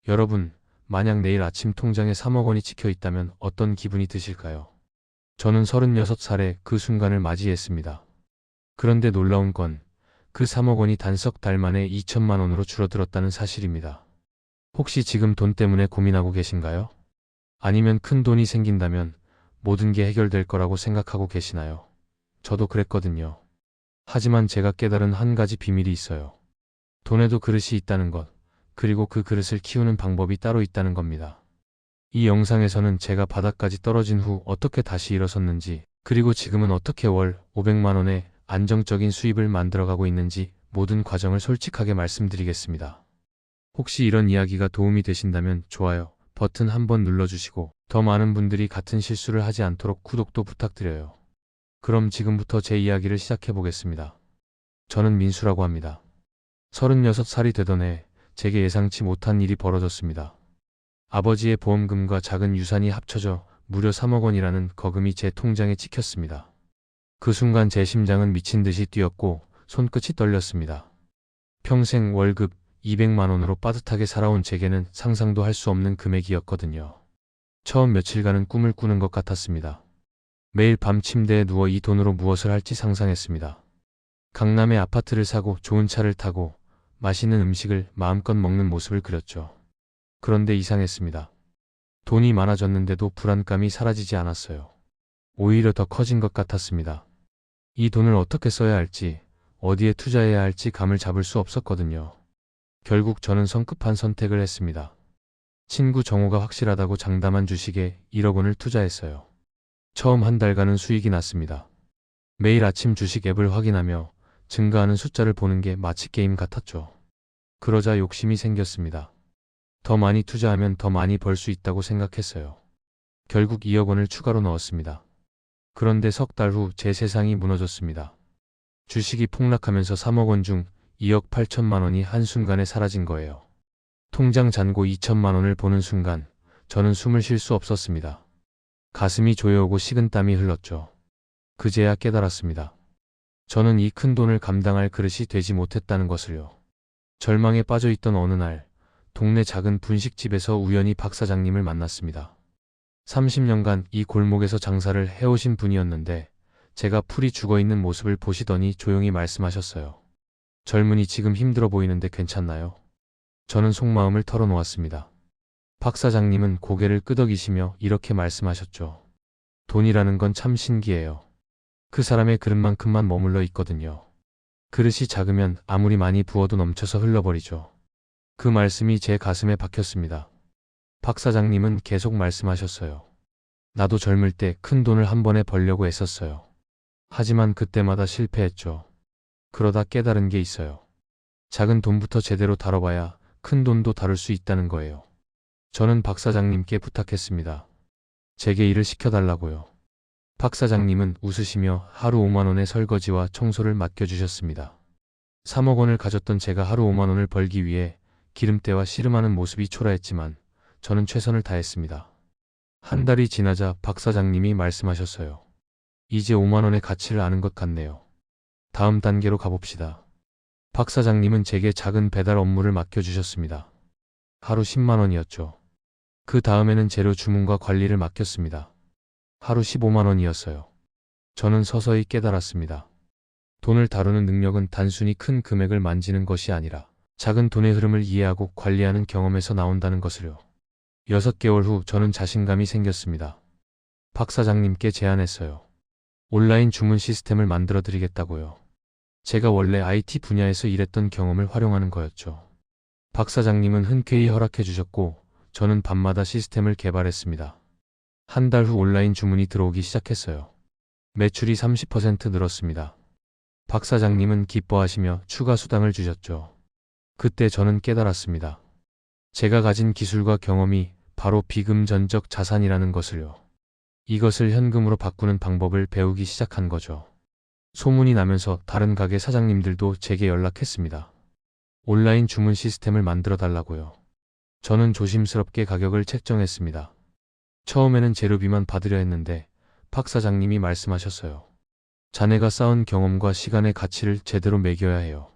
여러분, 만약 내일 아침 통장에 3억 원이 찍혀 있다면 어떤 기분이 드실까요? 저는 36살에 그 순간을 맞이했습니다. 그런데 놀라운 건 그 3억 원이 단 석 달 만에 2천만 원으로 줄어들었다는 사실입니다. 혹시 지금 돈 때문에 고민하고 계신가요? 아니면 큰 돈이 생긴다면 모든 게 해결될 거라고 생각하고 계시나요? 저도 그랬거든요. 하지만 제가 깨달은 한 가지 비밀이 있어요. 돈에도 그릇이 있다는 것, 그리고 그 그릇을 키우는 방법이 따로 있다는 겁니다. 이 영상에서는 제가 바닥까지 떨어진 후 어떻게 다시 일어섰는지, 그리고 지금은 어떻게 월 500만 원의 안정적인 수입을 만들어가고 있는지 모든 과정을 솔직하게 말씀드리겠습니다. 혹시 이런 이야기가 도움이 되신다면 좋아요 버튼 한번 눌러주시고 더 많은 분들이 같은 실수를 하지 않도록 구독도 부탁드려요. 그럼 지금부터 제 이야기를 시작해 보겠습니다. 저는 민수라고 합니다. 36살이 되던 해 제게 예상치 못한 일이 벌어졌습니다. 아버지의 보험금과 작은 유산이 합쳐져 무려 3억 원이라는 거금이 제 통장에 찍혔습니다. 그 순간 제 심장은 미친 듯이 뛰었고 손끝이 떨렸습니다. 평생 월급 200만 원으로 빠듯하게 살아온 제게는 상상도 할 수 없는 금액이었거든요. 처음 며칠간은 꿈을 꾸는 것 같았습니다. 매일 밤 침대에 누워 이 돈으로 무엇을 할지 상상했습니다. 강남에 아파트를 사고 좋은 차를 타고 맛있는 음식을 마음껏 먹는 모습을 그렸죠. 그런데 이상했습니다. 돈이 많아졌는데도 불안감이 사라지지 않았어요. 오히려 더 커진 것 같았습니다. 이 돈을 어떻게 써야 할지, 어디에 투자해야 할지 감을 잡을 수 없었거든요. 결국 저는 성급한 선택을 했습니다. 친구 정호가 확실하다고 장담한 주식에 1억 원을 투자했어요. 처음 한 달간은 수익이 났습니다. 매일 아침 주식 앱을 확인하며 증가하는 숫자를 보는 게 마치 게임 같았죠. 그러자 욕심이 생겼습니다. 더 많이 투자하면 더 많이 벌 수 있다고 생각했어요. 결국 2억 원을 추가로 넣었습니다. 그런데 석 달 후 제 세상이 무너졌습니다. 주식이 폭락하면서 3억 원 중 2억 8천만 원이 한순간에 사라진 거예요. 통장 잔고 2천만 원을 보는 순간 저는 숨을 쉴 수 없었습니다. 가슴이 조여오고 식은땀이 흘렀죠. 그제야 깨달았습니다. 저는 이 큰 돈을 감당할 그릇이 되지 못했다는 것을요. 절망에 빠져있던 어느 날 동네 작은 분식집에서 우연히 박 사장님을 만났습니다. 30년간 이 골목에서 장사를 해오신 분이었는데 제가 풀이 죽어있는 모습을 보시더니 조용히 말씀하셨어요. 젊은이 지금 힘들어 보이는데 괜찮나요? 저는 속마음을 털어놓았습니다. 박 사장님은 고개를 끄덕이시며 이렇게 말씀하셨죠. 돈이라는 건 참 신기해요. 그 사람의 그릇만큼만 머물러 있거든요. 그릇이 작으면 아무리 많이 부어도 넘쳐서 흘러버리죠. 그 말씀이 제 가슴에 박혔습니다. 박 사장님은 계속 말씀하셨어요. 나도 젊을 때 큰 돈을 한 번에 벌려고 애썼어요. 하지만 그때마다 실패했죠. 그러다 깨달은 게 있어요. 작은 돈부터 제대로 다뤄봐야 큰 돈도 다룰 수 있다는 거예요. 저는 박 사장님께 부탁했습니다. 제게 일을 시켜달라고요. 박 사장님은 웃으시며 하루 5만 원의 설거지와 청소를 맡겨주셨습니다. 3억 원을 가졌던 제가 하루 5만 원을 벌기 위해 기름때와 씨름하는 모습이 초라했지만 저는 최선을 다했습니다. 한 달이 지나자 박 사장님이 말씀하셨어요. 이제 5만 원의 가치를 아는 것 같네요. 다음 단계로 가봅시다. 박 사장님은 제게 작은 배달 업무를 맡겨주셨습니다. 하루 10만 원이었죠. 그 다음에는 재료 주문과 관리를 맡겼습니다. 하루 15만 원이었어요. 저는 서서히 깨달았습니다. 돈을 다루는 능력은 단순히 큰 금액을 만지는 것이 아니라 작은 돈의 흐름을 이해하고 관리하는 경험에서 나온다는 것을요. 6개월 후 저는 자신감이 생겼습니다. 박 사장님께 제안했어요. 온라인 주문 시스템을 만들어 드리겠다고요. 제가 원래 IT 분야에서 일했던 경험을 활용하는 거였죠. 박 사장님은 흔쾌히 허락해 주셨고 저는 밤마다 시스템을 개발했습니다. 한 달 후 온라인 주문이 들어오기 시작했어요. 매출이 30% 늘었습니다. 박 사장님은 기뻐하시며 추가 수당을 주셨죠. 그때 저는 깨달았습니다. 제가 가진 기술과 경험이 바로 비금전적 자산이라는 것을요. 이것을 현금으로 바꾸는 방법을 배우기 시작한 거죠. 소문이 나면서 다른 가게 사장님들도 제게 연락했습니다. 온라인 주문 시스템을 만들어 달라고요. 저는 조심스럽게 가격을 책정했습니다. 처음에는 재료비만 받으려 했는데 박 사장님이 말씀하셨어요. 자네가 쌓은 경험과 시간의 가치를 제대로 매겨야 해요.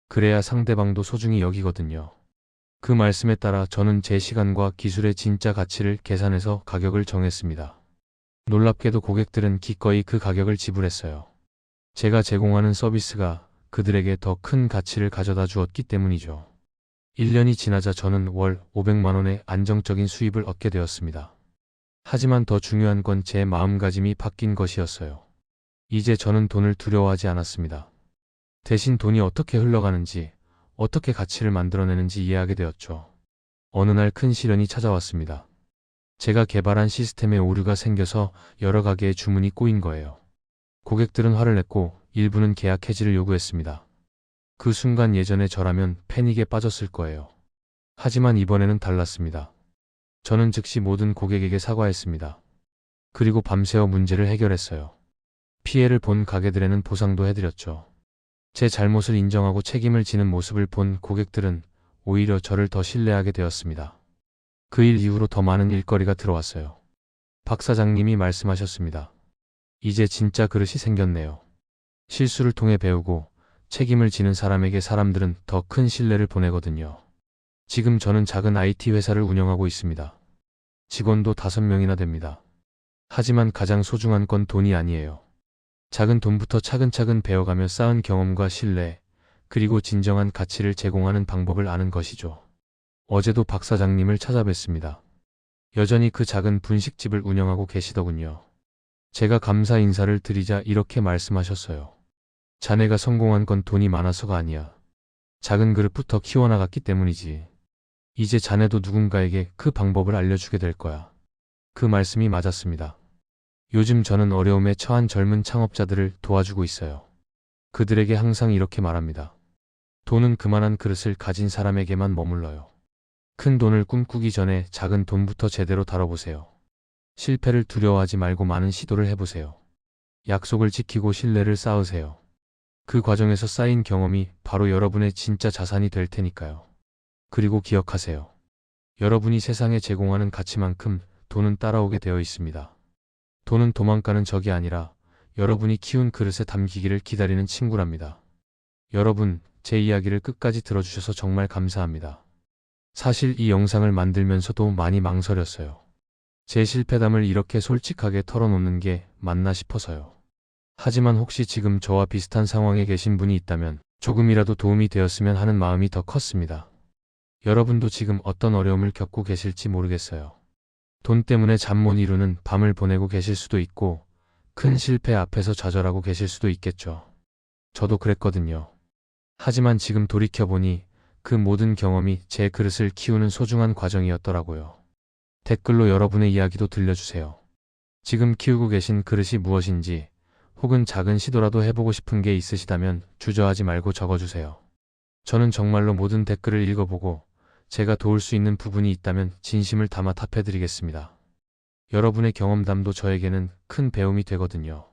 그래야 상대방도 소중히 여기거든요. 그 말씀에 따라 저는 제 시간과 기술의 진짜 가치를 계산해서 가격을 정했습니다. 놀랍게도 고객들은 기꺼이 그 가격을 지불했어요. 제가 제공하는 서비스가 그들에게 더 큰 가치를 가져다 주었기 때문이죠. 1년이 지나자 저는 월 500만 원의 안정적인 수입을 얻게 되었습니다. 하지만 더 중요한 건 제 마음가짐이 바뀐 것이었어요. 이제 저는 돈을 두려워하지 않았습니다. 대신 돈이 어떻게 흘러가는지, 어떻게 가치를 만들어내는지 이해하게 되었죠. 어느 날 큰 시련이 찾아왔습니다. 제가 개발한 시스템에 오류가 생겨서 여러 가게의 주문이 꼬인 거예요. 고객들은 화를 냈고 일부는 계약 해지를 요구했습니다. 그 순간 예전에 저라면 패닉에 빠졌을 거예요. 하지만 이번에는 달랐습니다. 저는 즉시 모든 고객에게 사과했습니다. 그리고 밤새워 문제를 해결했어요. 피해를 본 가게들에는 보상도 해드렸죠. 제 잘못을 인정하고 책임을 지는 모습을 본 고객들은 오히려 저를 더 신뢰하게 되었습니다. 그 일 이후로 더 많은 일거리가 들어왔어요. 박 사장님이 말씀하셨습니다. 이제 진짜 그릇이 생겼네요. 실수를 통해 배우고 책임을 지는 사람에게 사람들은 더 큰 신뢰를 보내거든요. 지금 저는 작은 IT 회사를 운영하고 있습니다. 직원도 5명이나 됩니다. 하지만 가장 소중한 건 돈이 아니에요. 작은 돈부터 차근차근 배워가며 쌓은 경험과 신뢰, 그리고 진정한 가치를 제공하는 방법을 아는 것이죠. 어제도 박 사장님을 찾아뵀습니다. 여전히 그 작은 분식집을 운영하고 계시더군요. 제가 감사 인사를 드리자 이렇게 말씀하셨어요. 자네가 성공한 건 돈이 많아서가 아니야. 작은 그릇부터 키워나갔기 때문이지. 이제 자네도 누군가에게 그 방법을 알려주게 될 거야. 그 말씀이 맞았습니다. 요즘 저는 어려움에 처한 젊은 창업자들을 도와주고 있어요. 그들에게 항상 이렇게 말합니다. 돈은 그만한 그릇을 가진 사람에게만 머물러요. 큰 돈을 꿈꾸기 전에 작은 돈부터 제대로 다뤄보세요. 실패를 두려워하지 말고 많은 시도를 해보세요. 약속을 지키고 신뢰를 쌓으세요. 그 과정에서 쌓인 경험이 바로 여러분의 진짜 자산이 될 테니까요. 그리고 기억하세요. 여러분이 세상에 제공하는 가치만큼 돈은 따라오게 되어 있습니다. 돈은 도망가는 적이 아니라 여러분이 키운 그릇에 담기기를 기다리는 친구랍니다. 여러분, 제 이야기를 끝까지 들어주셔서 정말 감사합니다. 사실 이 영상을 만들면서도 많이 망설였어요. 제 실패담을 이렇게 솔직하게 털어놓는 게 맞나 싶어서요. 하지만 혹시 지금 저와 비슷한 상황에 계신 분이 있다면 조금이라도 도움이 되었으면 하는 마음이 더 컸습니다. 여러분도 지금 어떤 어려움을 겪고 계실지 모르겠어요. 돈 때문에 잠 못 이루는 밤을 보내고 계실 수도 있고 큰 실패 앞에서 좌절하고 계실 수도 있겠죠. 저도 그랬거든요. 하지만 지금 돌이켜보니 그 모든 경험이 제 그릇을 키우는 소중한 과정이었더라고요. 댓글로 여러분의 이야기도 들려주세요. 지금 키우고 계신 그릇이 무엇인지 혹은 작은 시도라도 해보고 싶은 게 있으시다면 주저하지 말고 적어주세요. 저는 정말로 모든 댓글을 읽어보고 제가 도울 수 있는 부분이 있다면 진심을 담아 답해드리겠습니다. 여러분의 경험담도 저에게는 큰 배움이 되거든요.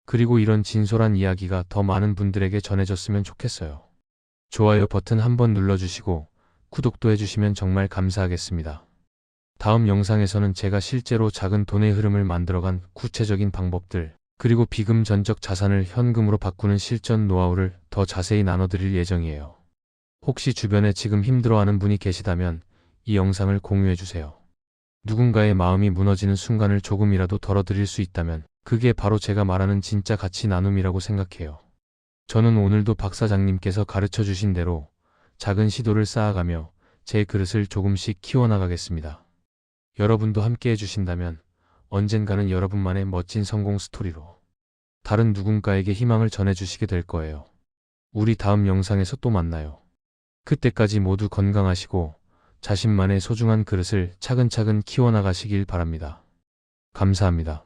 그리고 이런 진솔한 이야기가 더 많은 분들에게 전해졌으면 좋겠어요. 좋아요 버튼 한번 눌러주시고 구독도 해주시면 정말 감사하겠습니다. 다음 영상에서는 제가 실제로 작은 돈의 흐름을 만들어간 구체적인 방법들, 그리고 비금전적 자산을 현금으로 바꾸는 실전 노하우를 더 자세히 나눠드릴 예정이에요. 혹시 주변에 지금 힘들어하는 분이 계시다면 이 영상을 공유해주세요. 누군가의 마음이 무너지는 순간을 조금이라도 덜어드릴 수 있다면 그게 바로 제가 말하는 진짜 가치 나눔이라고 생각해요. 저는 오늘도 박 사장님께서 가르쳐 주신 대로 작은 시도를 쌓아가며 제 그릇을 조금씩 키워나가겠습니다. 여러분도 함께 해주신다면 언젠가는 여러분만의 멋진 성공 스토리로 다른 누군가에게 희망을 전해주시게 될 거예요. 우리 다음 영상에서 또 만나요. 그때까지 모두 건강하시고 자신만의 소중한 그릇을 차근차근 키워나가시길 바랍니다. 감사합니다.